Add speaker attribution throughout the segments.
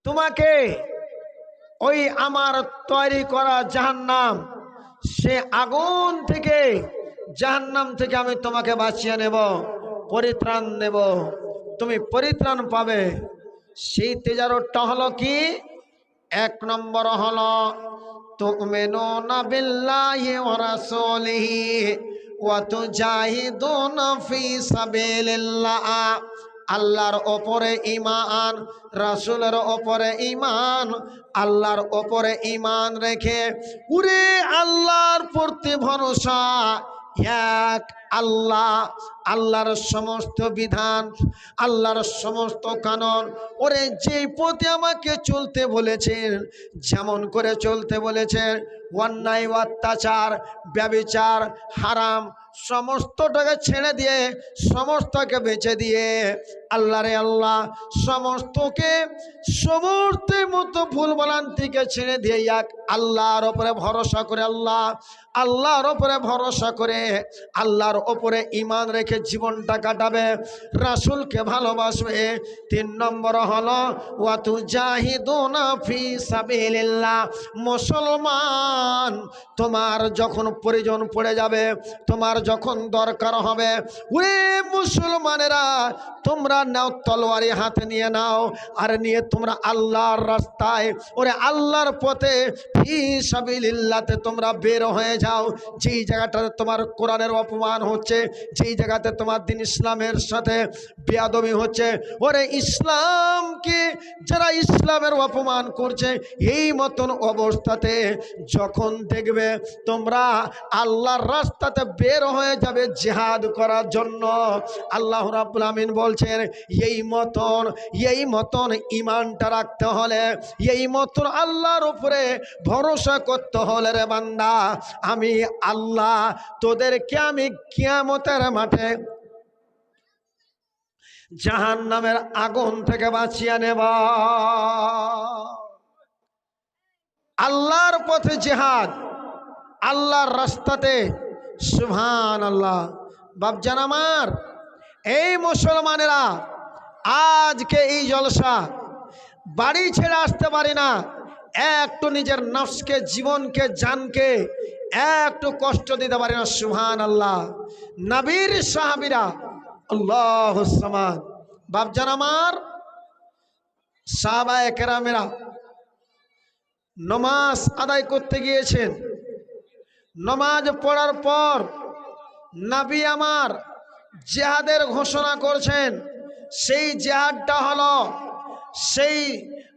Speaker 1: তোমাকে ওই আমার তৈরি করা জাহান্নাম, সে আগুন থেকে, জাহান্নাম থেকে আমি তোমাকে বাঁচিয়ে নেব, পরিত্রাণ দেব, তুমি পরিত্রাণ পাবে। সেই তেজারতটা হলো কি? এক নম্বর হলো তুমিনুনা বিল্লাহি ওয়া রাসূলিহি ওয়া তুজাহিদুনা ফি সাবিলিল্লাহ। আল্লাহর ওপরে ঈমান, রাসূলের ওপরে ঈমান, আল্লাহর ওপরে ঈমান রেখে উরে আল্লাহর প্রতি ভরসা। এক আল্লাহ, আল্লাহর সমস্ত বিধান, আল্লাহর সমস্ত কানুন, ওরে যে পথে আমাকে চলতে বলেছেন, যেমন করে চলতে বলেছেন, অন্যায় অত্যাচার ব্যভিচার হারাম সমস্তটাকে ছেড়ে দিয়ে, সমস্তকে বেঁচে দিয়ে আল্লাহ রে আল্লাহ সমস্তকে, সমস্ত মতো ভুল ভ্রান্তিকে ছেড়ে দিয়ে এক আল্লাহর ওপরে ভরসা করে, আল্লাহর ওপরে ভরসা করে আল্লাহর ওপরে ঈমান রেখে জীবনটা কাটাবে, রাসূলকে ভালোবাসবে। তিন নম্বর হলো ওয়া তুজাহিদুনা ফি সাবিলিল্লাহ। মুসলমান, তোমার যখন প্রয়োজন পড়ে যাবে, তোমার যখন দরকার হবে, ওরে মুসলমানেরা তোমরা নাও, তলোয়ারি হাতে নিয়ে নাও, আর নিয়ে তোমরা আল্লাহর রাস্তায়, ওরে আল্লাহর পথে ফি সাবিলিল্লাহতে তোমরা বের হয়ে যাও। যেই জায়গাটাতে তোমার কোরআনের অপমান হচ্ছে, যেই জায়গাতে তোমার দিন ইসলামের সাথে বেয়াদবি হচ্ছে, ওরে ইসলামকে যারা ইসলামের অপমান করছে, এই মতন অবস্থাতে যখন দেখবে তোমরা আল্লাহর রাস্তাতে বের হয়ে যাবে জিহাদ করার জন্য, আল্লাহ রাব্বুল আমিন বলছেন এই মতন ঈমানটা রাখতে হলে, এই মতন আল্লাহর উপরে ভরসা করতে হলে রে বান্দা, আমি আল্লাহ তোদেরকে আমি কিয়ামতের মাঠে জাহান্নামের আগুন থেকে বাঁচিয়ে নেব। আল্লাহর পথে জিহাদ, আল্লাহর রাস্তাতে, সুবহানাল্লাহ। বাপজান আমার, এই মুসলমানেরা আজকে এই জলসা, বাড়ি ছেড়ে আসতে পারি না, একটু নিজের নফসকে, জীবনকে, জানকে একটু কষ্ট দিতে পারি না। সুবহানাল্লাহ। নবীর সাহাবীরা, আল্লাহুস সামাদ। বাপজান আমার, সাহাবায়ে কেরামেরা নামাজ আদায় করতে গিয়েছেন, নামাজ পড়ার পর নবী আমার জিহাদের ঘোষণা করছেন। সেই জিহাদটা হলো, সেই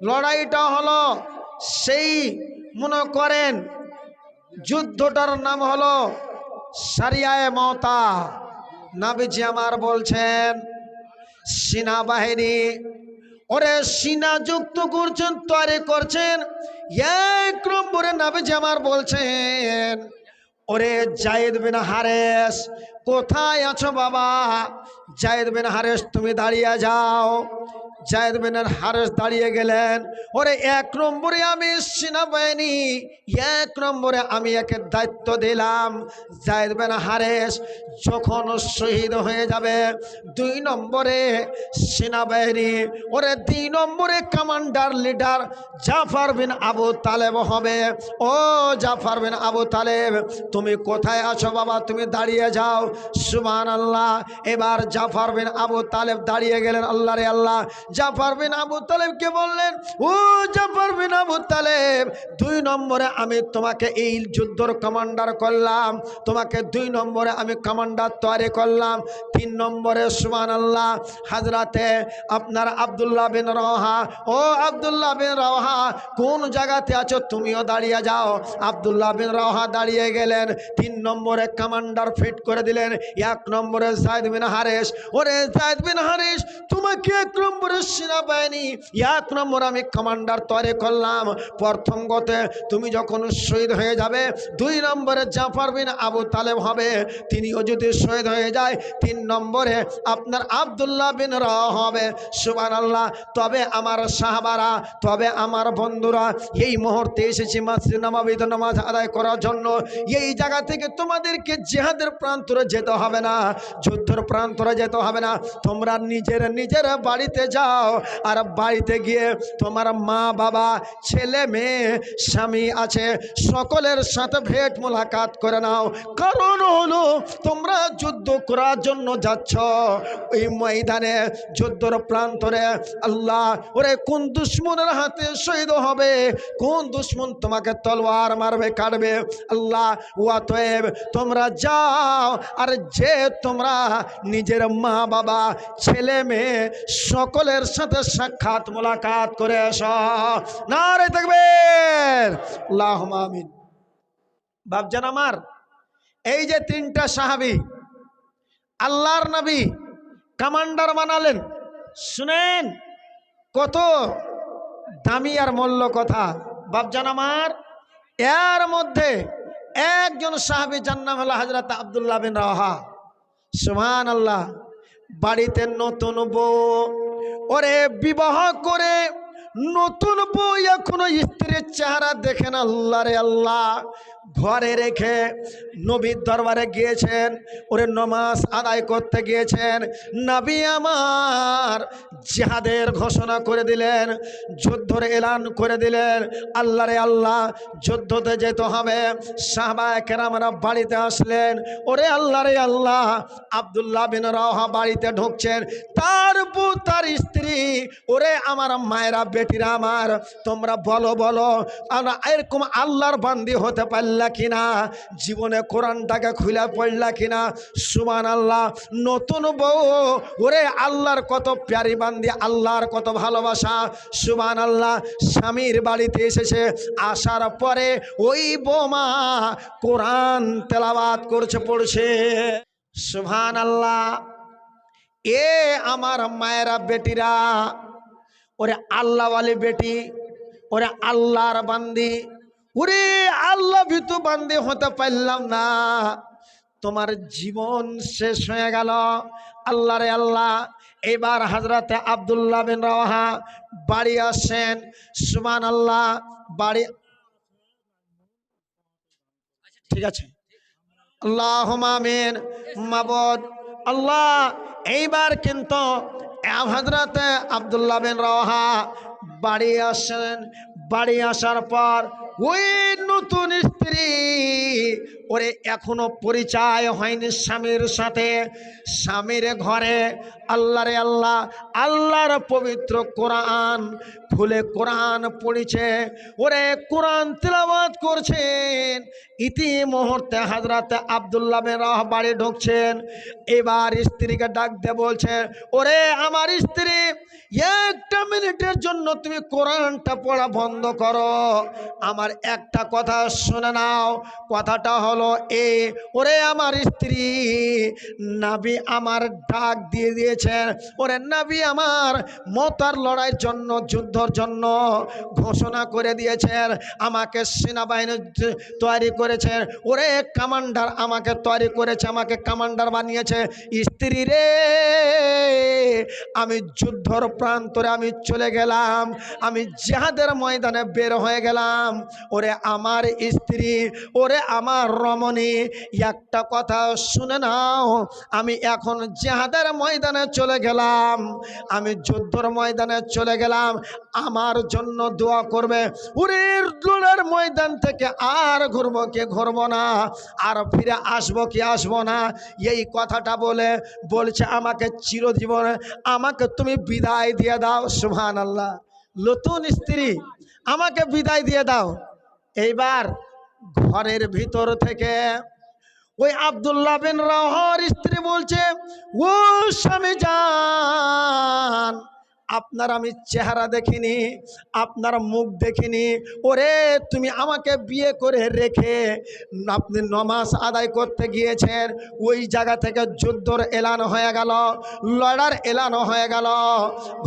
Speaker 1: লড়াইটা হলো, সেই মনে করেন যুদ্ধটার নাম হলো সারিয়ায়ে মওতা। নবীজি আমার বলছেন সেনাবাহিনী, ওরে সিনা যুক্ত করছেন, তৈরি করছেন। এক নম্বরে নবীজি আমার বলছেন, ওরে যায়েদ বিন হারেস, কোথায় আছো বাবা? যায়েদ বিন হারেস তুমি দাঁড়িয়ে যাও। যায়েদ বিন হারেস দাঁড়িয়ে গেলেন। ওরে এক নম্বরে আমি সেনাবাহিনী, এক নম্বরে আমি একে দায়িত্ব দিলাম, যায়েদ বিন হারেস যখন শহীদ হয়ে যাবে, দুই নম্বরে সেনাবাহিনী, ওরে দুই নম্বরে কমান্ডার লিডার জাফর বিন আবু তালেব হবে। ও জাফর বিন আবু তালেব, তুমি কোথায় আছো বাবা? তুমি দাঁড়িয়ে যাও। সুবহানাল্লাহ। এবার জাফর বিন আবু তালেব দাঁড়িয়ে গেলেন। আল্লাহ রে আল্লাহ, জাফর বিন আবু তালেবকে বললেন, ও জাফর বিন আবু তালেব, দুই নম্বরে আমি তোমাকে এই যুদ্ধর কমান্ডার করলাম, তোমাকে দুই নম্বরে আমি কমান্ডার তৈরি করলাম। তিন নম্বরে সুবহানাল্লাহ হযরতে আপনার আব্দুল্লাহ বিন রওহা, ও আব্দুল্লাহ বিন রওহা কোন জায়গাতে আছো? তুমিও দাঁড়িয়ে যাও। আব্দুল্লাহ বিন রওহা দাঁড়িয়ে গেলেন। তিন নম্বরে কমান্ডার ফিট করে দিলেন। এক নম্বরে যায়েদ বিন হারেস, ওরে যায়েদ বিন হারেস তোমাকে এক নম্বরে সেনাবাহিনী, এক নম্বর আমি কমান্ডার তৈরি করলাম। প্রথম গতে তুমি যখন শহীদ হয়ে যাবে, দুই নম্বরে জাফর বিন আবু তালেব হবে, তিনিও যদি শহীদ হয়ে যায়, তিন নম্বরে আপনার আব্দুল্লাহ বিন রওহা হবে। সুবহানাল্লাহ। তবে আমার সাহাবারা, তবে আমার বন্ধুরা, এই মুহূর্তে এসেছি মসজিদ নববীতে নামাজ আদায় করার জন্য। এই জায়গা থেকে তোমাদেরকে জিহাদের প্রান্তরে যেতে হবে না, যুদ্ধের প্রান্তরে যেতে হবে না। তোমরা নিজের নিজের বাড়িতে যাও। যাও আর বাড়িতে গিয়ে তোমার মা বাবা ছেলে মেয়ে স্বামী আছে সকলের সাথে ভেট মোলাকাত করে নাও। কারণ হলো তোমরা যুদ্ধ করার জন্য যাচ্ছ ওই ময়দানে, যুদ্ধর প্রান্তরে। আল্লাহ ওরে কোন দুশ্মনের হাতে শহীদ হবে, কোন দুশ্মন তোমাকে তলোয়ার মারবে কাটবে। আল্লাহ অতএব তোমরা যাও আর যে তোমরা নিজের মা বাবা ছেলে মেয়ে সকলের সাথে সাক্ষাৎ মোলাকাত করে এসো। নারে তাকবীর, আল্লাহুম্মা আমিন। বাপজান আমার, এই যে তিনটা সাহাবী আল্লাহর নবী কমান্ডার বানালেন, শুনেন কত দামি আর মূল্য কথা। বাপজান আমার, এর মধ্যে একজন সাহাবী যার নাম হলো হযরত আব্দুল্লাহ বিন রাওয়াহা। সুবহানাল্লাহ। বাড়িতে নতুন বউ, ওরে বিবাহ করে নতুন বউ এখনো স্ত্রীর চেহারা দেখেন। আল্লাহ রে আল্লাহ, ঘরে রেখে নবীর দরবারে গিয়েছেন, ওরে নামাজ আদায় করতে গিয়েছেন। নবী আমার জিহাদের ঘোষণা করে দিলেন, যুদ্ধের এলান করে দিলেন। আল্লাহ রে আল্লাহ, যুদ্ধতে যেতে হবে। সাহাবায়ে কেরামরা বাড়িতে আসলেন। ওরে আল্লাহ রে আল্লাহ, আব্দুল্লাহ বিন রাওয়াহা বাড়িতে ঢুকছেন। তার বউ, তার স্ত্রী, ওরে আমার মায়েরা বেটিরা আমার, তোমরা বলো বলো আমরা এরকম আল্লাহর বান্দি হতে পারলা কিনা, জীবনে কোরআনটাকে খুলে পড়লা কিনা। সুবহানাল্লাহ। নতুন বউ, ওরে আল্লাহর কত প্যারি বান্দি, আল্লাহর কত ভালোবাসা। সুবহানাল্লাহ। স্বামীর বাড়িতে এসেছে, আসার পরে ওই বৌমা কোরআন তেলাওয়াত করছে, পড়ছে। সুবহানাল্লাহ। এ আমার মায়েরা বেটিরা, ওরে আল্লাহওয়ালি বেটি, ওরে আল্লাহর বান্দি, ওরে আল্লাহ ভীতু বান্দি হতে পারলাম না, তোমার জীবন শেষ হয়ে গেল। আল্লাহ রে আল্লাহ। এবার হযরতে আব্দুল্লাহ বিন রাওয়াহা বাড়ি আসেন। সুবহানাল্লাহ। বাড়ি, ঠিক আছে, আল্লাহুম্মা আমিন। মাবুদ আল্লাহ, এইবার কিন্তু হযরতে আব্দুল্লাহ বিন রাওয়াহা বাড়ি আসেন। বাড়ি আসার পর ওই নতুন স্ত্রী, ওরে এখনো পরিচয় হয়নি স্বামীর সাথে, স্বামীর ঘরে আল্লাহ রে আল্লাহ আল্লাহর পবিত্র কোরআন খুলে কোরআন পড়িছে, ওরে কোরআন তেলাওয়াত করছেন। ইতি মুহূর্তে হযরতে আব্দুল্লাহ বিন রাওয়াহা বাড়ি ঢুকছেন। এবার স্ত্রীকে ডাক দিয়ে বলছে, ওরে আমার স্ত্রী, একটা মিনিটের জন্য তুমি কোরআনটা পড়া বন্ধ করো, আমার একটা কথা শুনে নাও। কথাটা হলো এই, ওরে আমার স্ত্রী, নবী আমার ডাক দিয়ে দিয়েছেন, ওরে নবী আমার মতার লড়াইয়ের জন্য, যুদ্ধের জন্য ঘোষণা করে দিয়েছেন, আমাকে সেনাবাহিনী তৈরি করেছেন, ওরে কমান্ডার আমাকে তৈরি করেছে, আমাকে কমান্ডার বানিয়েছে। স্ত্রী রে, আমি যুদ্ধর প্রান্তরে আমি চলে গেলাম, আমি জিহাদের ময়দানে বের হয়ে গেলাম। ওরে আমার স্ত্রী, ওরে আমার রমণী, একটা কথা শুনে নাও, আমি এখন জিহাদের ময়দানে চলে গেলাম, আমি যুদ্ধর ময়দানে চলে গেলাম, আমার জন্য দোয়া করবে। ওরে লড়ার ময়দান থেকে আর ঘুরবো কি ঘুরবো না, আর ফিরে আসবো কি আসবো না, এই কথাটা বলছে আমাকে চিরজীবনে আমাকে তুমি বিদায় দিয়ে দাও। সুবহানাল্লাহ। নতুন স্ত্রী, আমাকে বিদায় দিয়ে দাও। এইবার ঘরের ভিতর থেকে ওই আব্দুল্লাহ বিন রাওয়াহার স্ত্রী বলছে, ও স্বামী জান, আপনার আমি চেহারা দেখিনি, আপনার মুখ দেখিনি, ওরে তুমি আমাকে বিয়ে করে রেখে আপনি নামাজ আদায় করতে গিয়েছেন, ওই জায়গা থেকে যুদ্ধর এলান হয়ে গেল, লড়ার এলান হয়ে গেল,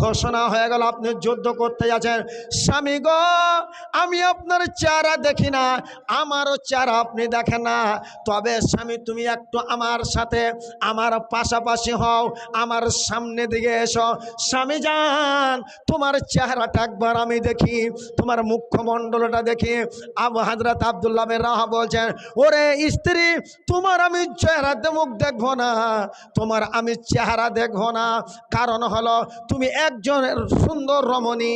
Speaker 1: ঘোষণা হয়ে গেল আপনি যুদ্ধ করতে যাচ্ছেন। স্বামী গো, আমি আপনার চেহারা দেখি না, আমারও চেহারা আপনি দেখেন না, তবে স্বামী তুমি একটু আমার সাথে আমার পাশাপাশি হও, আমার সামনে দিকে এসো। স্বামী যান, জান তোমার চেহারাটা একবার আমি দেখি, তোমার মুখমণ্ডলটা দেখি। আবু হযরত আব্দুল্লাহ বিন রাহা বলছেন, ওরে স্ত্রী, তোমার আমি চেহারাতে মুখ দেখবো না, তোমার আমি চেহারা দেখবো না। কারণ হলো তুমি একজন সুন্দর রমণী,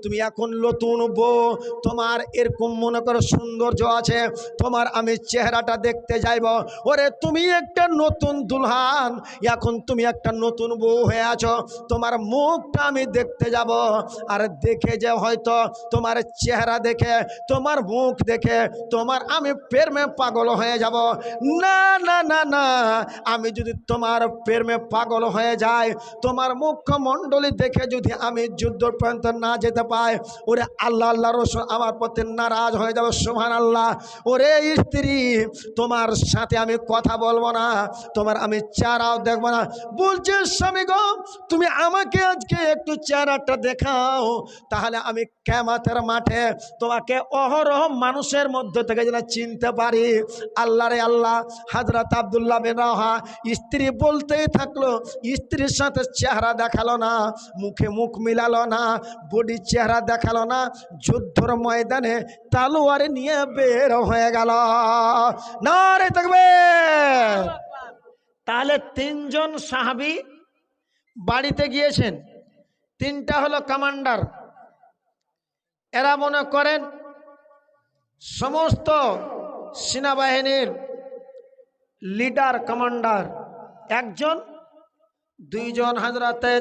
Speaker 1: তুমি এখন নতুন বউ, তোমার এরকম মনে করো সৌন্দর্য আছে, তোমার আমি চেহারাটা দেখতে যাইব। ওরে তুমি একটা নতুন দুলহান, এখন তুমি একটা নতুন বউ হয়ে আছো, তোমার মুখটা আমি দেখতে যাব। আর দেখে যে হয়তো তোমার চেহারা দেখে, তোমার মুখ দেখে তোমার আমি প্রেমে পাগল হয়ে যাব। না না না না, আমি যদি তোমার প্রেমে পাগল হয়ে যাই, তোমার মুখমণ্ডলী দেখে যদি আমি যুদ্ধ পর্যন্ত না যেতে পাই, ওরে আল্লাহ আল্লাহ রসুল আমার প্রতি নারাজ হয়ে যাবে। সুবহানাল্লাহ। ওরে স্ত্রী, তোমার সাথে আমি কথা বলবো না, তোমার আমি চেহারাও দেখবো না। বলছে স্বামী গো, তুমি আমাকে আজকে একটু চেহারাটা দেখাও, তাহলে আমি কিয়ামতের মাঠে তোমাকে অহরহ মানুষের মধ্য থেকে যেন চিনতে পারি। আল্লাহ রে আল্লাহ, হযরত আব্দুল্লাহ বিন রাহা স্ত্রী বলতেই থাকলো, স্ত্রীর সাথে চেহারা দেখালো না, মুখে মুখ মিলালো না, বডি চেহারা দেখালো না, যুদ্ধর ময়দানে তালোয়ারে নিয়ে বের হয়ে গেল। নারে তাকবীর। তাহলে তিনজন সাহাবী বাড়িতে গিয়েছেন, তিনটা হলো কমান্ডার। এরা মনে করেন সমস্ত সেনাবাহিনীর লিডার, কমান্ডার। একজন, দুইজন হযরতে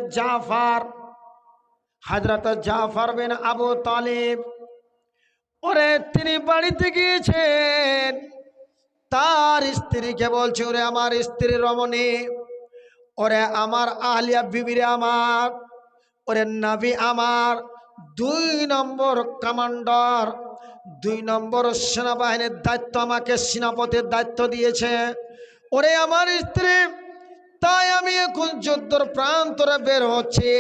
Speaker 1: জাফর বিন আবু তালিব। ওরে তিনি বাড়িতে গিয়েছেন, তার স্ত্রীকে বলছে, ওরে আমার স্ত্রী রমণী, ওরে আমার আহলিয়া বিবিরে আমার, ওরে নবী আমার, 2 নম্বর কমান্ডার, 2 নম্বর সেনাবাহিনীর দায়িত্ব আমাকে সেনাপতির দায়িত্ব দিয়েছে। ওরে আমার স্ত্রী, তাই আমি এখন যুদ্ধর প্রান্তরে বের হচ্ছি।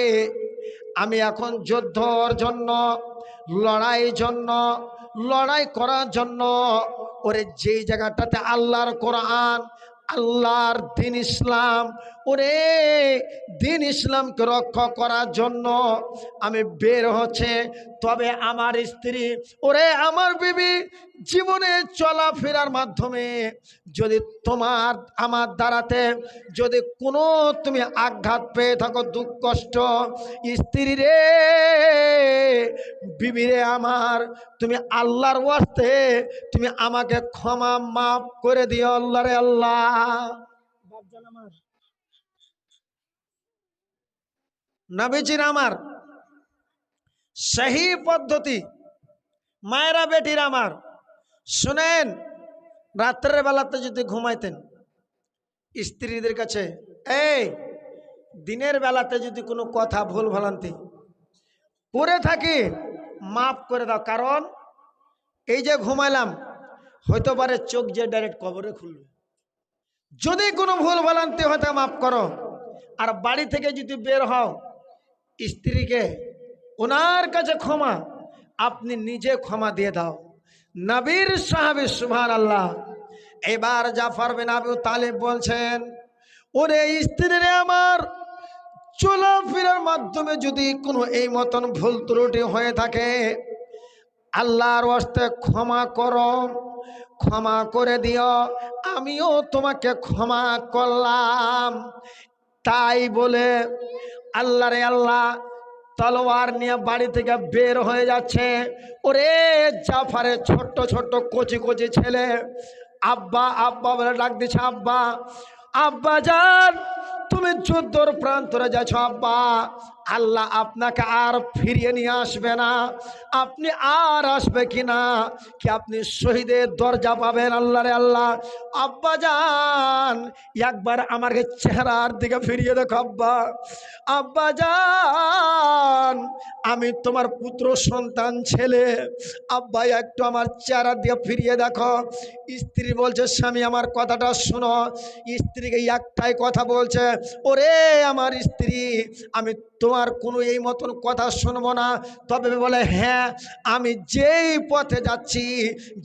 Speaker 1: আমি এখন যুদ্ধর জন্য, লড়াই করার জন্য, ওরে যেই জায়গাটাতে আল্লাহর কোরআন, আল্লাহর দিন ইসলাম, ওরে দিন ইসলামকে রক্ষা করার জন্য আমি বের হচ্ছে। তবে আমার স্ত্রী, ওরে আমার বিবি, জীবনে চলাফেরার মাধ্যমে যদি তোমার আমার দ্বারাতে যদি কোনো তুমি আঘাত পেয়ে থাকো, দুঃখ কষ্ট, স্ত্রী রে, বিবি রে আমার, তুমি আল্লাহর ওয়াস্তে তুমি আমাকে ক্ষমা মাফ করে দিও। আল্লাহ রে আল্লাহ। নবীজির আমার সহি পদ্ধতি, মায়েরা বেটির আমার শুনেন, রাত্রের বেলাতে যদি ঘুমাইতেন স্ত্রীদের কাছে, এই দিনের বেলাতে যদি কোনো কথা ভুল ভ্রান্তি করে থাকি মাফ করে দাও, কারণ এই যে ঘুমাইলাম হয়তো পারে চোখ যে ডাইরেক্ট কবরে খুলবে, যদি কোনো ভুল ভ্রান্তি হতে মাফ করো। আর বাড়ি থেকে যদি বের হও, স্ত্রীকে ওনার কাছে ক্ষমা, আপনি নিজে ক্ষমা দিয়ে দাও। নবীর সাহাবী, সুবহানাল্লাহ। এবার জাফর বিন আবু তালিব বলছেন, ওরে স্ত্রীরে আমার, চলাফেরার মাধ্যমে যদি কোনো এই মতন ভুল ত্রুটি হয়ে থাকে, আল্লাহর ওয়াস্তে ক্ষমা করো, ক্ষমা করে দিও, আমিও তোমাকে ক্ষমা করলাম। তাই বলে আল্লাহ রে আল্লাহ তলোয়ার নিয়ে বাড়ি থেকে বের হয়ে যাচ্ছে। ওরে জাফারের ছোট্ট ছোট্ট কচি কচি ছেলে আব্বা আব্বা বলে ডাক দিচ্ছে, আব্বা, আব্বা যান, তুমি যুদ্ধর প্রান্তরে যাচ্ছ আব্বা, আল্লাহ আপনাকে আর ফিরিয়ে নিয়ে আসবে না, আপনি আর আসবে কিনা, কি আপনি শহীদের দরজা পাবেন? আল্লাহ রে আল্লাহ। আব্বা যান, একবার আমার চেহারার দিকে ফিরিয়ে দেখো আব্বা, আব্বা যান, আমি তোমার পুত্র সন্তান ছেলে, আব্বা একটু আমার চেহারার দিকে ফিরিয়ে দেখো। স্ত্রী বলছে, স্বামী আমার কথাটা শোনো। স্ত্রীকে একটাই কথা বলছে, ওরে আমার স্ত্রী, আমি তোমার কোনো এই মতন কথা শুনবো না। তবে বলে হ্যাঁ, আমি যেই পথে যাচ্ছি,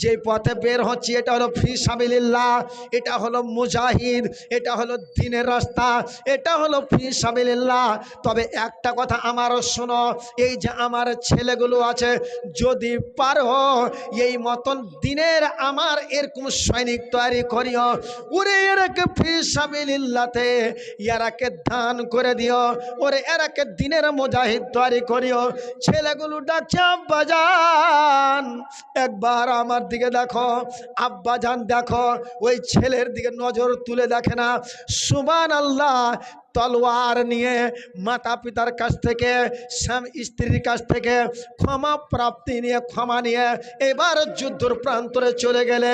Speaker 1: যেই পথে বের হচ্ছি, এটা হলো ফি সাবিলিল্লাহ, এটা হলো মুজাহিদ, এটা হলো দ্বীনের রাস্তা, এটা হলো ফি সাবিলিল্লাহ। তবে একটা কথা আমারও শোনো, এই যে আমার ছেলেগুলো আছে, যদি পারো এই মতন দিনের আমার এরকম সৈনিক তৈরি করিও, ওরে এরাকে ফি সাবিলিল্লাহতে এরাকে দান করে দিও, ওরে এরাকে দিনের মুজাহিদ তৈরি করিও। ছেলেগুলো ডাকছে আব্বাজান, একবার আমার দিকে দেখো। আব্বাজান দেখো, ওই ছেলের দিকে নজর তুলে দেখে না। সুবহানাল্লাহ, তলোয়ার নিয়ে মাতা পিতার কাছ থেকে, স্বামী স্ত্রীর কাছ থেকে ক্ষমা প্রাপ্তি নিয়ে, ক্ষমা নিয়ে এবার যুদ্ধের প্রান্তরে চলে গেলে।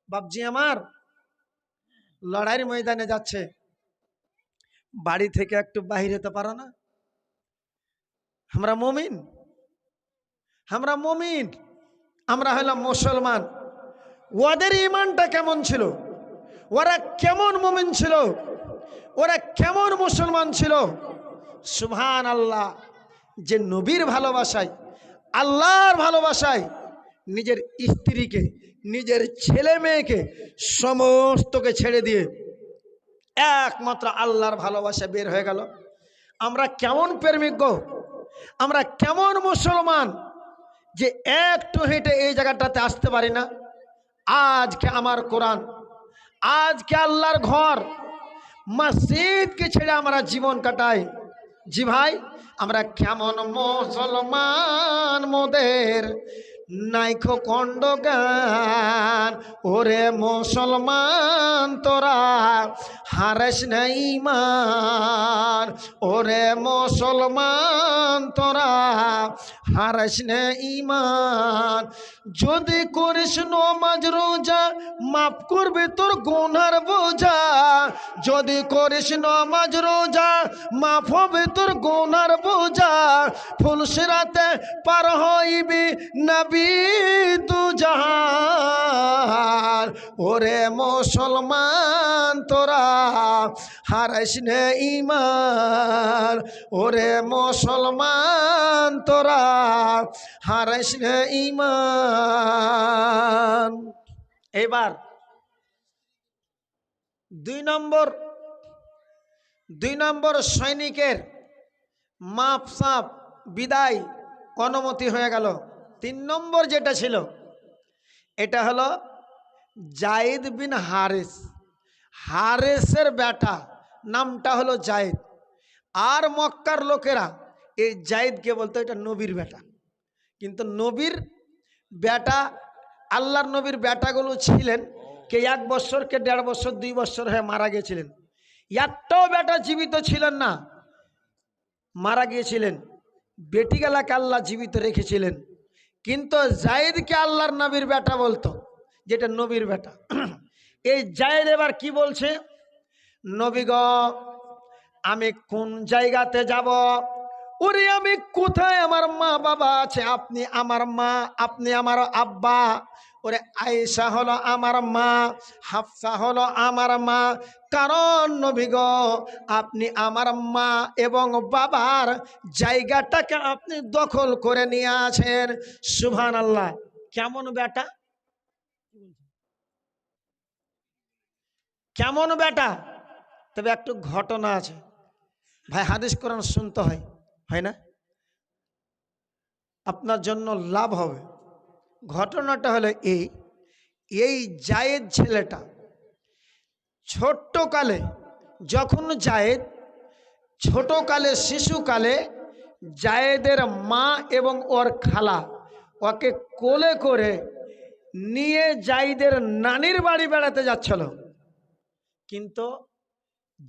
Speaker 1: বাপজি আমার লড়াইয়ের ময়দানে যাচ্ছে, বাড়ি থেকে একটু বাহির হতে পারো না? আমরা মুমিন, আমরা মুমিন, আমরা হলাম মুসলমান। ওদের ইমানটা কেমন ছিল, ওরা কেমন মুমিন ছিল, ওরা কেমন মুসলমান ছিল। সুবহানাল্লাহ, যে নবীর ভালোবাসায়, আল্লাহর ভালোবাসায় নিজের স্ত্রীকে, নিজের ছেলে মেয়েকে সমস্তকে ছেড়ে দিয়ে একমাত্র আল্লাহর ভালোবাসা বের হয়ে গেল। আমরা কেমন প্রেমিক গো, আমরা কেমন মুসলমান যে একটু হেঁটে এই জায়গাটাতে আসতে পারি না। আজকে আমার কোরআন, আজকে আল্লাহর ঘর, মসজিদকে ছেড়ে আমরা জীবন কাটাই। জি ভাই, আমরা কেমন মুসলমান, মোদের নাইখো খণ্ড গান। ওরে মুসলমান তোরা হারেস না ঈমান, ওরে মুসলমান তোরা হারেস না ঈমান। যদি করিস নমাজ রোজা, মাফ করবে তোর গুনার বোঝা। যদি করিস নমাজ রোজা, মাফ হবে তোর গুনার বোঝা। ফুলসিরাতে পার হইবি নবী দু জাহান। ওরে মুসলমান তোরা হারাইস না ঈমান, ওরে মুসলমান তোরা হারাইস না ঈমান। এবার দুই নম্বর সৈনিকের মাপ সাপ বিদায় অনুমতি হয়ে গেল। 3 নম্বর যেটা ছিল, এটা হলো জায়েদ বিন হারিস। হারিসের বেটা নামটা হলো জায়েদ। আর মক্কার লোকেরা এই জায়েদকে বলতো এটা নবীর বেটা। কিন্তু নবীর বেটা, আল্লাহর নবীর বেটাগুলো ছিলেন কে 1 বছর, কে 1.5 বছর, 2 বছর হয়ে মারা গিয়েছিলেন। একটাও বেটা জীবিত ছিলেন না, মারা গিয়েছিলেন। বেটিগালাকে আল্লাহ জীবিত রেখেছিলেন। কিন্তু জায়েদকে আল্লাহর নবীর বেটা বলতো, যেটা নবীর বেটা। এই জায়েদ এবার কি বলছে, নবী গো আমি কোন জায়গাতে যাব, ওরে আমি কোথায়, আমার মা বাবা আছে, আপনি আমার মা, আপনি আমার আব্বা। ওরে আয়েশা হলো আমার মা, হাফসা হলো আমার মা। কারণ নবী গো আপনি আমার মা এবং বাবার জায়গাটাকে আপনি দখল করে নিয়ে আছেন। সুবহানাল্লাহ, কেমন বেটা, কেমন বেটা। তবে একটু ঘটনা আছে ভাই, হাদিস কোরআন শুনতে হয়, হয় না? আপনার জন্য লাভ হবে। ঘটনাটা হলো এই জায়েদ ছেলেটা ছোট্টকালে, যখন জায়েদ ছোটকালে, শিশুকালে, জায়েদের মা এবং ওর খালা ওকে কোলে করে নিয়ে জায়েদের নানির বাড়ি বেড়াতে যাচ্ছিল। কিন্তু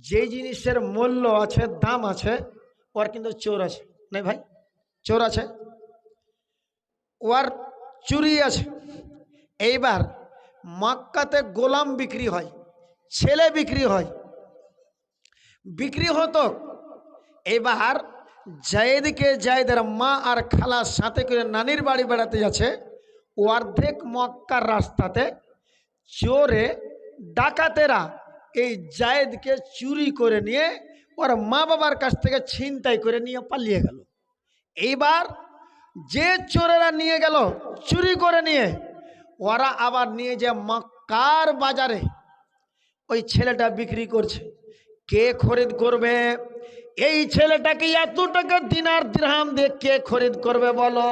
Speaker 1: যে জিনিসের মূল্য আছে, দাম আছে, ওর কিন্তু চোর আছে, নাই ভাই? চোর আছে, ওর চুরি আছে। এইবার মক্কাতে গোলাম বিক্রি হয়, ছেলে বিক্রি হয়, বিক্রি হতো। এবার জায়েদকে জায়েদের মা আর খালার সাথে করে নানির বাড়ি বেড়াতে যাচ্ছে। অর্ধেক মক্কার রাস্তাতে চোরে ডাকাতেরা এই জায়েদকে চুরি করে নিয়ে ওর মা বাবার কাছ থেকে ছিনতাই করে নিয়ে পালিয়ে গেল। এইবার যে চোরেরা নিয়ে গেল চুরি করে নিয়ে, ওরা আবার নিয়ে যে মক্কার বাজারে ওই ছেলেটা বিক্রি করছে। কে খরিদ করবে? এই ছেলেটাকে এত টাকা দিনার দিরহাম দিয়ে কে খরিদ করবে বলো?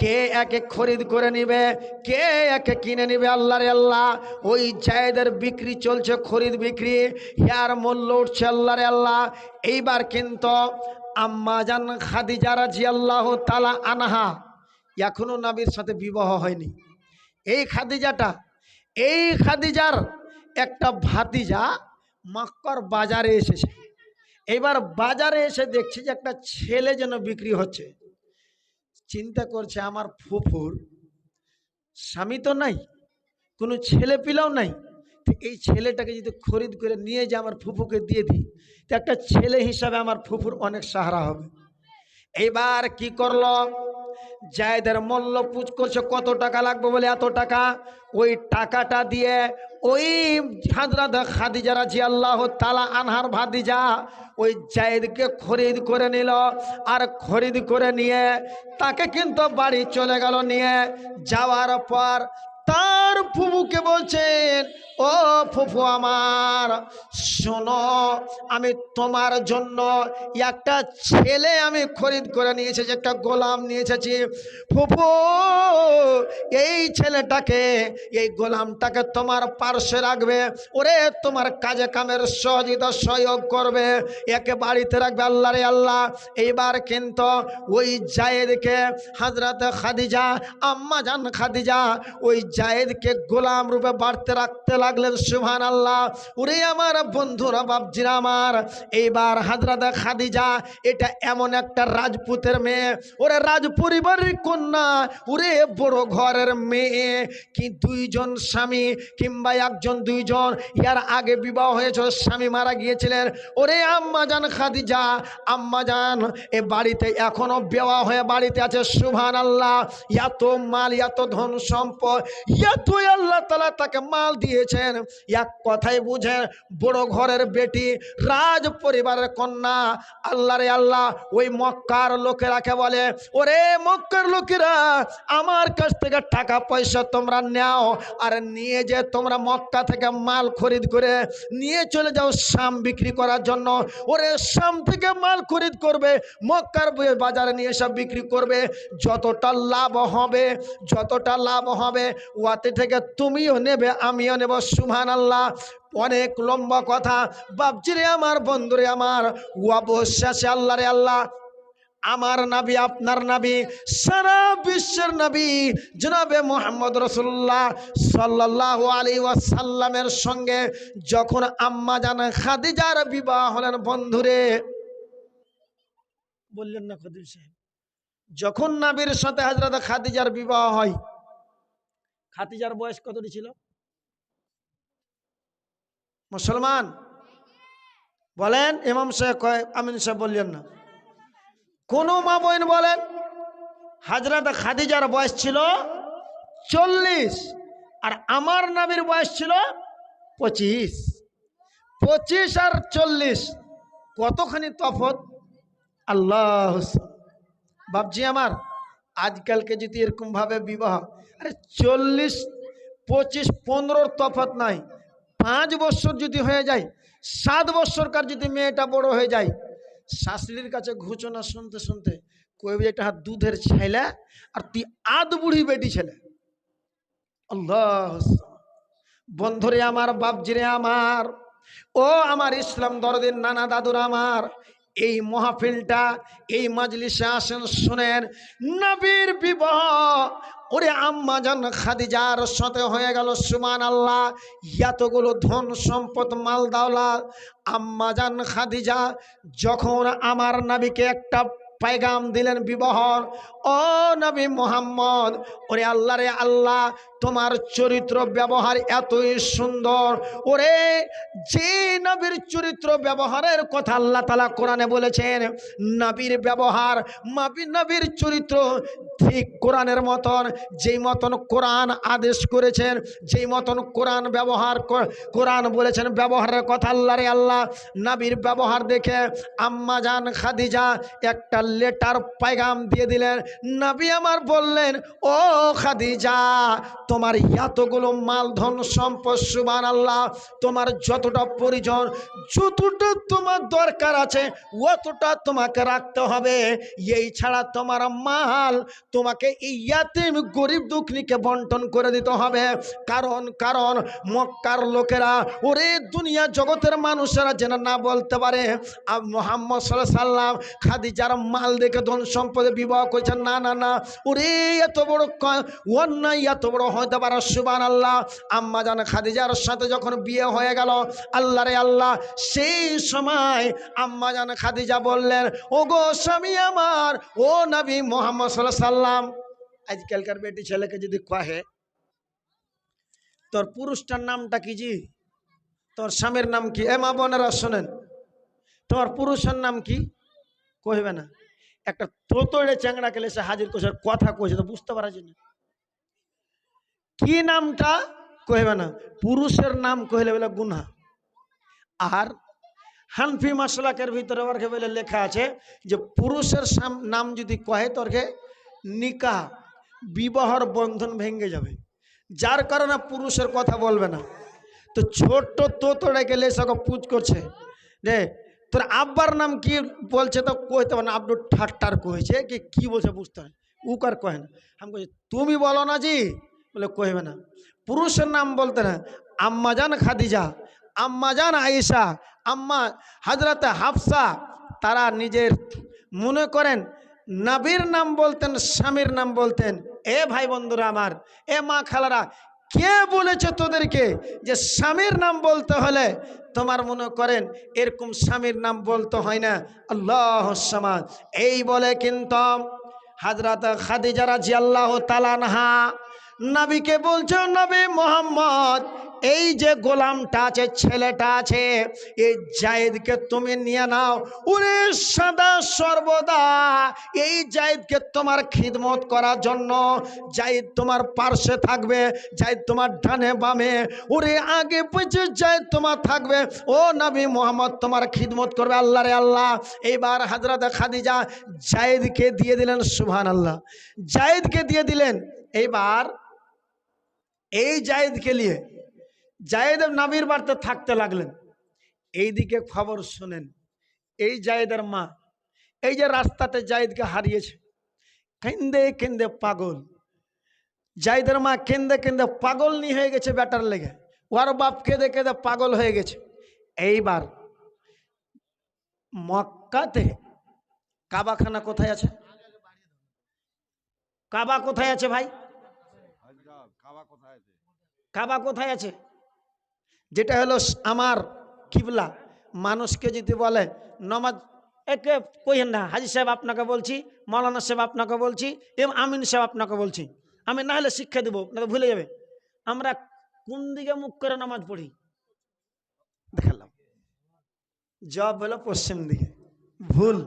Speaker 1: কে একে খরিদ করে নিবে? কে একে কিনে নিবে? আল্লাহরে আল্লাহ, ওই জায়েদের বিক্রি চলছে, খরিদ বিক্রি, ইয়ার মূল্য উঠছে আল্লাহরে আল্লাহ। এইবার কিন্তু আম্মা জান খাদিজা রাদিয়াল্লাহু তাআলা আনহা, এখনো নবীর সাথে বিবাহ হয়নি। এই খাদিজার একটা ভাতিজা মক্কার বাজারে এসেছে। এবার বাজারে এসে দেখছি যে একটা ছেলে যেন বিক্রি হচ্ছে। চিন্তা করছে, আমার ফুফুর স্বামী তো নাই, কোনো ছেলে পিলাও নাই, তো এই ছেলেটাকে যদি খরিদ করে নিয়ে যে আমার ফুফুকে দিয়ে দিই, তো একটা ছেলে হিসাবে আমার ফুফুর অনেক সাহারা হবে। এইবার কি করলো, জায়েদের মূল্য পুজ করছে, কত টাকা লাগবে বলে এত টাকা। ওই টাকাটা দিয়ে ওই হযরত খাদিজা রাদিয়াল্লাহু তাআলা আনহার ভাতিজা ওই জায়েদকে খরিদ করে নিল। আর খরিদ করে নিয়ে তাকে কিন্তু বাড়ি চলে গেল। নিয়ে যাওয়ার পর তার ফুফুকে বলছেন, ও ফুফু আমার, শোনো, আমি তোমার জন্য একটা ছেলে আমি খরিদ করে নিয়ে এসেছি, একটা গোলাম নিয়ে এসেছি। ফুফু, এই ছেলেটাকে, এই গোলামটাকে তোমার পার্শ্বে রাখবে, ওরে তোমার কাজে কামের সহযোগিতা সহযোগ করবে, একে বাড়িতে রাখবে। আল্লাহরে আল্লাহ। এইবার কিন্তু ওই জায়েদকে হযরত খাদিজা, আম্মা জান খাদিজা, ওই জায়েদকে গোলাম রূপে বাড়তে রাখতে লাগলেন। সুবহানাল্লাহ। ওরে আমার বন্ধুরা, বাপজিরা আমার, এইবার হযরত খাদিজা এটা এমন একটা রাজপুতের মেয়ে, ওরে রাজ পরিবারের কন্যা, ওরে বড় ঘরের মেয়ে, কি দুইজন স্বামী কিংবা একজন দুইজন, এর আগে বিবাহ হয়েছিল, স্বামী মারা গিয়েছিলেন। ওরে আম্মা জান খাদিজা, আম্মা জান এ বাড়িতে এখনো বিবাহ হয়ে বাড়িতে আছে। সুবহানাল্লাহ। এত মাল, এত ধন সম্পদ, এত আল্লাহ তাআলা তাকে মাল দিয়েছেন। এক কথাই বুঝে, বড় ঘরের বেটি, রাজ পরিবারের কন্যা। আল্লাহরে আল্লাহ। ওই মক্কার লোকেরাকে বলে, ওরে মক্কার লোকেরা, আমার কাছ থেকে টাকা পয়সা তোমরা নাও, আর নিয়ে যে তোমরা মক্কা থেকে মাল খরিদ করে নিয়ে চলে যাও শাম বিক্রি করার জন্য। ওরে শাম থেকে মাল খরিদ করবে, মক্কার বাজারে নিয়ে সব বিক্রি করবে, যতটা লাভ হবে, যতটা লাভ হবে ওতে থেকে তুমিও নেবে, আমিও নেব। সুবহানাল্লাহ। অনেক লম্বা কথা, বাপজিরে আমার, বন্ধুরে আমার, অবশেষে আল্লাহরে আল্লাহ, আমার নবী, আপনার নবী, সারা বিশ্বের নবী জনাবে মুহাম্মদ রাসূলুল্লাহ সাল্লাল্লাহু আলাইহি ওয়াসাল্লামের সঙ্গে যখন আম্মা জান খাদিজার বিবাহ হলেন, বন্ধুরে বললেন না খদিজা সাহেব, যখন নবীর সাথে হযরত খাদিজার বিবাহ হয়, খাদিজার বয়স কতটি ছিল মুসলমান? বলেন। ইমাম সাহেব কয়, আমিন সাহেব বললেন না। কোন মা বোন বলেন, হযরত খাদিজার বয়স ছিল 40, আর আমার নবীর বয়স ছিল 25। 25 আর 40 কতখানি তফাৎ! আল্লাহ। বাপজি আমার, আজকালকে যদি এরকম ভাবে বিবাহ, আরে 40, 25, 15 তফাৎ নাই, 5 বছর যদি হয়ে যায়, 7 বছরকার যদি মেয়েটা বড় হয়ে যায়, শাশুড়ির কাছে ঘোষণা শুনতে শুনতে কইবে এটা দুধের ছেলে, আর তুই আদ বুড়ি বেটি ছেলে। আল্লাহ। বন্ধুরে আমার, বাপজিরে আমার, ও আমার ইসলাম দরদের নানা দাদুর আমার, এই মাহফিলটা, এই মাজলিসে আসেন, শুনেন, নবীর বিবাহ ওরে আম্মা জান খাদিজার সাথে হয়ে গেল। সুবহানাল্লাহ। এতগুলো ধন সম্পদ, মাল দাওলাত, আম্মা জান খাদিজা যখন আমার নবীকে একটা पैगाम दिलेन विवाहर ओ नबी मोहम्मद ओरे आल्लाह रे आल्लाह तुम्हार चरित्र व्यवहार एतई सुंदर ओरे जे नबीर चरित्र व्यवहारेर कथा आल्लाह ताआला कुराने बोलेछेन नबीर व्यवहार नबीर चरित्र ঠিক কোরআনের মতন, যেই মতন কোরআন আদেশ করেছেন, যেই মতন কোরআন কোরআন বলেছেন ব্যবহারের কথা, আল্লাহরে আল্লাহ নবীর ব্যবহার দেখে আম্মা জান খাদিজা একটা লেটার পায়গাম দিয়ে দিলেন। নবী আমার বললেন, ও খাদিজা, তোমার এতগুলো মালধন সম্পদ, সুবহানাল্লাহ, তোমার যতটা প্রয়োজন, যতটা তোমার দরকার আছে অতটা তোমাকে রাখতে হবে। এই ছাড়া তোমার মাল তোমাকে ইয়াতিম গরিব দুঃখীকে বন্টন করে দিতে হবে। কারণ মক্কার লোকেরা, ওরে দুনিয়া জগতের মানুষেরা যেন না বলতে পারে মুহাম্মদ সাল্লাল্লাহু আলাইহি সাল্লাম খাদিজার মাল দেখে ধন সম্পদে বিবাহ করেছেন। না না না, ওরে এত বড় অন্যায় এত বড় হতে পারে। সুবহানাল্লাহ। আম্মা জান খাদিজার সাথে যখন বিয়ে হয়ে গেল, আল্লাহরে আল্লাহ, সেই সময় আম্মা জান খাদিজা বললেন, ও গো স্বামী আমার, ও নবী মুহাম্মদ সাল্লাল্লাহু আলাইহি সাল্লাম, আজকালকার বেটি ছেলেকে যদি কহে তোর পুরুষটার নামটা কি জি, তোর স্বামীর নাম কি, এ মা বোনেরা শোনেন, তোমার পুরুষের নাম কি, কইবে না। একটা তোতড়ে চ্যাংড়া কেলে সে হাজির করছে, কথা কইছে তো বুঝতে পারা যায় না কি নামটা, কইবে না। পুরুষের নাম কইলে বলে গুনাহ। আর হানফি মাসলাকের ভিতরে ওরকে বলে লেখা আছে যে পুরুষের নাম যদি কহে তোরকে নিকাহ, বিবাহর বন্ধন ভেঙে যাবে, যার কারণে পুরুষের কথা বলবে না। তো ছোট্ট তোতড়ে গেলে সব পুজ করছে রে, তোর আব্বার নাম কি বলছে, তো কইতে পারে না, আব্দুল ঠাট্টার কইছে কি বলছে বুঝতে হয়, উকার কহে না। আমি কইছি তুমি বলো না জি, বলে কইবে না। পুরুষের নাম বলতে না, আম্মা জান খাদিজা, আম্মা জান আয়েশা, আম্মা হযরত হাফসা, তারা নিজের মনে করেন নবীর নাম বলতেন, স্বামীর নাম বলতেন। এ ভাই বন্ধুরা আমার, এ মা খালারা, কে বলেছে তোদেরকে যে স্বামীর নাম বলতে হলে তোমার মনে করেন এরকম স্বামীর নাম বলতে হয় না, আল্লাহুস সামাদ। এই বলে কিন্তু হযরত খাদিজা রাদিয়াল্লাহু তাআলা আনহা নবীকে বলছে, নবী মুহাম্মদ, এই যে গোলামটা আছে, ছেলেটা আছে, এই জায়েদকে তুমি নিয়ে নাও। ওরে সদা সর্বদা এই জায়েদকে তোমার খিদমত করার জন্য, জায়েদ তোমার পার্শ্বে থাকবে, জায়েদ তোমার ডানে বামে, ওরে আগে পিছে জায়েদ তোমার থাকবে। ও নবী মুহাম্মদ, তোমার খিদমত করবে। আল্লাহরে আল্লাহ। এইবার হযরত খাদিজা জায়েদকে দিয়ে দিলেন, সুবহানাল্লাহ, জায়েদকে দিয়ে দিলেন। এইবার এই জায়েদকে নিয়ে জায়েদ নবীর বাড়িতে থাকতে লাগলেন। এইদিকে খবর শুনেন, এই জায়েদের মা এই যে রাস্তাতে জায়েদকে হারিয়েছে, কেন্দে কেন্দে পাগল। জায়েদের মা কেন্দে কেন্দে পাগল নি হয়ে গেছে বেটার লেগে, ওর বাপ কেঁদে কেঁদে পাগল হয়ে গেছে। এইবার মক্কাতে কাবাখানা কোথায় আছে? কাবা কোথায় আছে ভাই? কাবা কোথায় আছে? যেটা হলো আমার কিবলা। মানুষকে যদি বলে নমাজ, একে কইেন না, হাজি সাহেব আপনাকে বলছি, মৌলানা সাহেব আপনাকে বলছি, এবং আমিন সাহেব আপনাকে বলছি, আমি না হলে শিক্ষা দেবো না তো ভুলে যাবে। আমরা কোন দিকে মুখ করে নামাজ পড়ি? দেখালাম, জবাব হলো পশ্চিম দিকে। ভুল।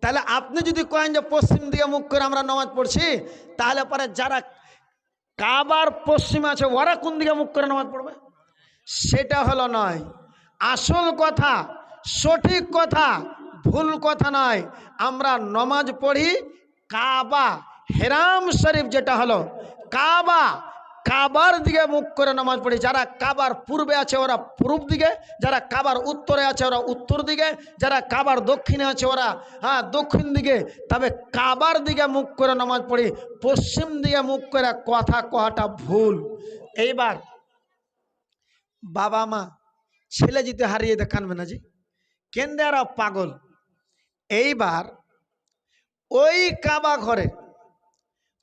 Speaker 1: তাহলে আপনি যদি কয়েন যে পশ্চিম দিকে মুখ করে আমরা নামাজ পড়ছি, তাহলে পরে যারা কাবার পশ্চিমে আছে ওরা কোন দিকে মুখ করে নামাজ পড়বে? সেটা হলো নয় আসল কথা, সঠিক কথা, ভুল কথা নয়। আমরা নামাজ পড়ি কাবা, হেরাম শরীফ যেটা হলো কাবা, কাবার দিকে মুখ করে নামাজ পড়ি। যারা কাবার পূর্বে আছে ওরা পূর্ব দিকে, যারা কাবার উত্তরে আছে ওরা উত্তর দিকে, যারা কাবার দক্ষিণে আছে ওরা দক্ষিণ দিকে। তবে কাবার দিকে মুখ করে নামাজ পড়ি, পশ্চিম দিকে মুখ করে কথা কওয়াটা ভুল। এইবার বাবা মা ছেলে যদি হারিয়ে দেখানবে না জি, কেন্দ্রে আর পাগল। এইবার ওই কাবা ঘরে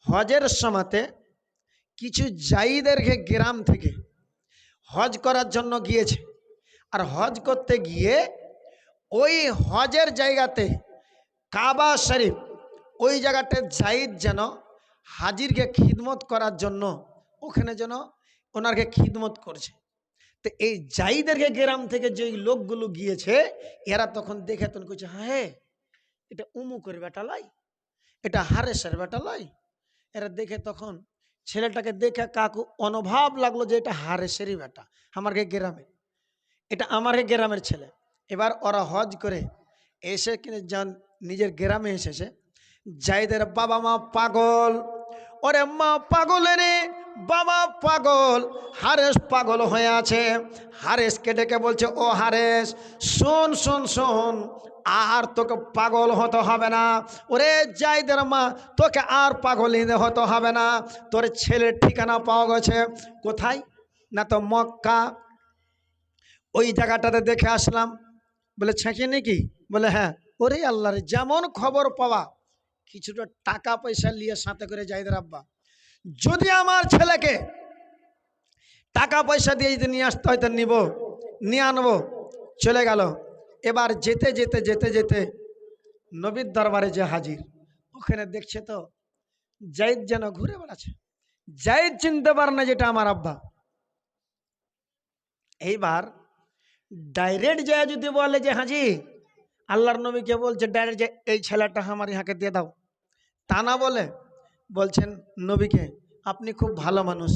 Speaker 1: হজের সময়তে কিছু জায়ীদেরকে গ্রাম থেকে হজ করার জন্য গিয়েছে। আর হজ করতে গিয়ে ওই হজের জায়গাতে কাবা শরীফ, ওই জায়গাতে জায়ীদ যেন হাজিরকে খিদমত করার জন্য ওখানে যেন ওনারকে খিদমত করছে। তো এই জায়ীদেরকে গ্রাম থেকে যে লোকগুলো গিয়েছে, এরা তখন দেখে তখন কইছে, হ্যাঁ এটা উমুকের বেটা লাই, এটা হারেসের বেটা লয়। এরা দেখে তখন ছেলেটাকে দেখে কাকু অনুভব লাগলো যে এটা হারেসেরই বেটা, আমার গ্রামে, এটা আমার গ্রামের ছেলে। এবার ওরা হজ করে এসে কিনে যান নিজের গ্রামে এসেছে। জায়েদের বাবা মা পাগল, ওরে মা পাগল রে বাবা পাগল, হারেস পাগল হয়ে আছে। হারেসকে ডেকে বলছে, ও হারেস শোন শোন শোন, আর তোকে পাগল হতে হবে না। ওরে জায়েদের মা, তোকে আর পাগল হতে হবে না। তোর ছেলের ঠিকানা পাওয়া গেছে। কোথায়? না তো মক্কা, ওই জায়গাটাতে দেখে আসলাম। বলে ছেঁকে নাকি? বলে হ্যাঁ। ওরে আল্লাহর, যেমন খবর পাওয়া কিছুটা টাকা পয়সা নিয়ে সাথে করে জায়েদের আব্বা, যদি আমার ছেলেকে টাকা পয়সা দিয়ে যদি নিয়ে আসতে হয় তো নিয়ে আনবো। চলে গেল। এবার যেতে যেতে যেতে যেতে নবীর দরবারে যে হাজির, ওখানে দেখছে তো জায়েদ যেন ঘুরে বেড়াচ্ছে। জায়েদ চিনতে পারে না যেটা আমার আব্বা। এইবার ডাইরেক্ট যায় যদি বলে যে হাজি আল্লাহর নবীকে বলছে ডাইরেক্ট যে এই ছেলেটা আমার ইহাকে দিয়ে দাও, তা না বলে বলছেন নবীকে, আপনি খুব ভালো মানুষ,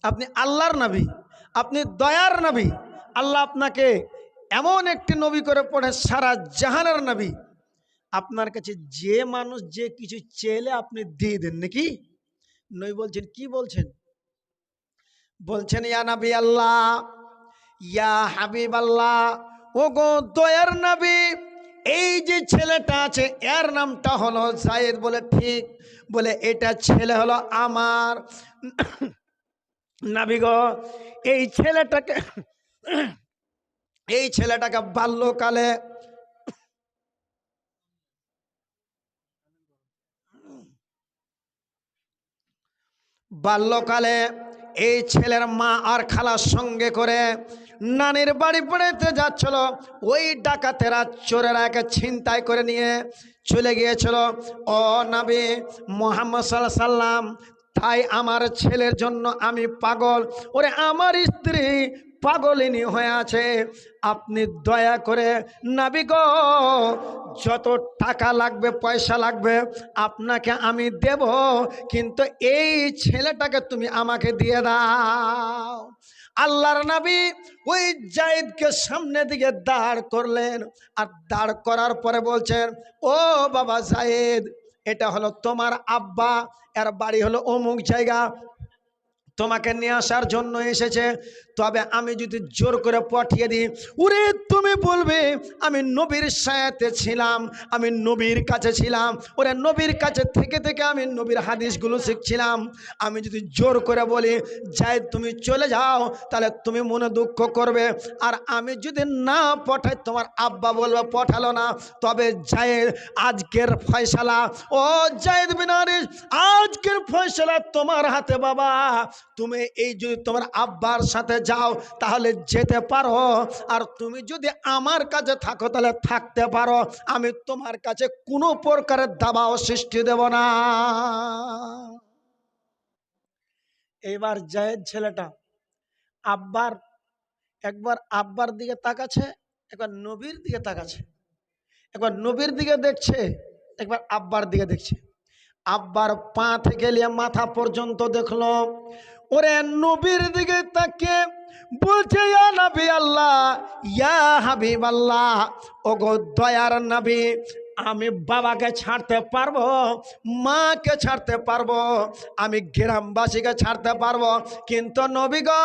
Speaker 1: আপনি আল্লাহর নবী, আপনি দয়ার নবী, আল্লাহ আপনাকে এমন একটি নবী করে পড়ে সারা জাহানের নবী, আপনার কাছে যে মানুষ যে কিছু চেলে আপনি দিয়ে দেন নাকি? নবী বলছেন, কি বলছেন? বলছেন, ইয়া নবী আল্লাহ, ইয়া হাবিব আল্লাহ, ও গো দয়ার নবী, এই যে ছেলেটা আছে এর নামটা হলো জায়েদ। বলে ঠিক। বলে এটা ছেলে হলো আমার। নবী গো, এই ছেলেটাকে বাল্যকালে এই ছেলের মা আর খালার সঙ্গে করে নানির বাড়ি বেড়াতে যাচ্ছিল। ওই ডাকাতেরা চোরেরা একে ছিনতাই করে নিয়ে চলে গিয়েছিল। ও নবী মুহাম্মদ সাল্লাল্লাহু আলাইহি সাল্লাম, তাই আমার ছেলের জন্য আমি পাগল, ওরে আমার স্ত্রী পাগলিনী হয়ে আছে। আপনি দয়া করে নবী গো, যত টাকা লাগবে পয়সা লাগবে আপনাকে আমি দেব, কিন্তু এই ছেলেটাকে তুমি আমাকে দিয়ে দাও। আল্লাহর নবী ওই জায়েদকে সামনে দিকে দাঁড় করলেন, আর দাঁড় করার পরে বলছেন, ও বাবা জায়েদ, এটা হলো তোমার আব্বা, এর বাড়ি হলো অমুক জায়গা, তোমাকে নিয়ে আসার জন্য এসেছে। তবে আমি যদি জোর করে পাঠিয়ে দিই, ওরে তুমি বলবে আমি নবীর সাথে ছিলাম, আমি নবীর কাছে ছিলাম, ওরে নবীর কাছে থেকে থেকে আমি নবীর হাদিসগুলো শিখছিলাম। আমি যদি জোর করে বলি জায়েদ তুমি চলে যাও, তাহলে তুমি মনে দুঃখ করবে। আর আমি যদি না পাঠাই, তোমার আব্বা বলবে পাঠালো না। তবে জায়েদ, আজকের ফয়সালা, ও জায়েদ বিন হারিস, আজকের ফয়সালা তোমার হাতে বাবা। তুমি এই যদি তোমার আব্বার সাথে যাও তাহলে যেতে পারো, আর তুমি যদি আমার কাছে থাকো তাহলে থাকতে পারো। আমি তোমার কাছে কোনো প্রকারের দাবাও সৃষ্টি দেব না। এইবার জায়েদ ছেলেটা একবার আব্বার দিকে তাকাচ্ছে, একবার নবীর দিকে তাকাচ্ছে, একবার নবীর দিকে দেখছে, একবার আব্বার দিকে দেখছে। আব্বার পা থেকে নিয়ে মাথা পর্যন্ত দেখলো। ওরে নবীর দিকে তাকে বলছে, ইয়া নবী আল্লাহ, ইয়া হাবিব আল্লাহ, ওগো দয়ার নবী, আমি বাবাকে ছাড়তে পারবো, মাকে ছাড়তে পারবো, আমি গ্রামবাসীকে ছাড়তে পারবো, কিন্তু নবী গো,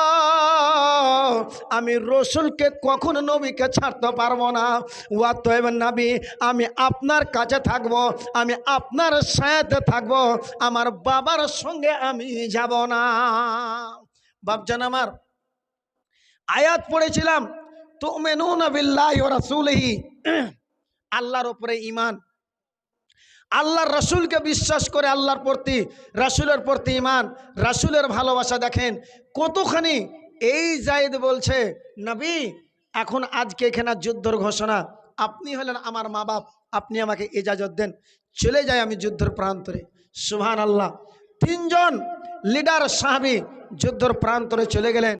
Speaker 1: আমি রসুলকে কখনো নবীকে ছাড়তে পারবো না। অতএব নবী, আমি আপনার কাছে থাকবো, আমি আপনার সাথে থাকবো, আমার বাবার সঙ্গে আমি যাব না। বাপজান আমার, আয়াত পড়েছিলাম, তুমিনুনা বিল্লাহি ওয়া রাসূলিহি, আল্লাহর উপরে ঈমান, আল্লাহর রসুলকে বিশ্বাস করে, আল্লাহর প্রতি রসুলের প্রতি ঈমান, রসুলের ভালোবাসা দেখেন কতখানি। এই জায়েদ বলছে, নবী এখন আজকে এখানে যুদ্ধের ঘোষণা, আপনি হলেন আমার মা বাপ, আপনি আমাকে ইজাজত দেন, চলে যাই আমি যুদ্ধের প্রান্তরে। সুবহানাল্লাহ। তিনজন লিডার সাহাবী যুদ্ধের প্রান্তরে চলে গেলেন।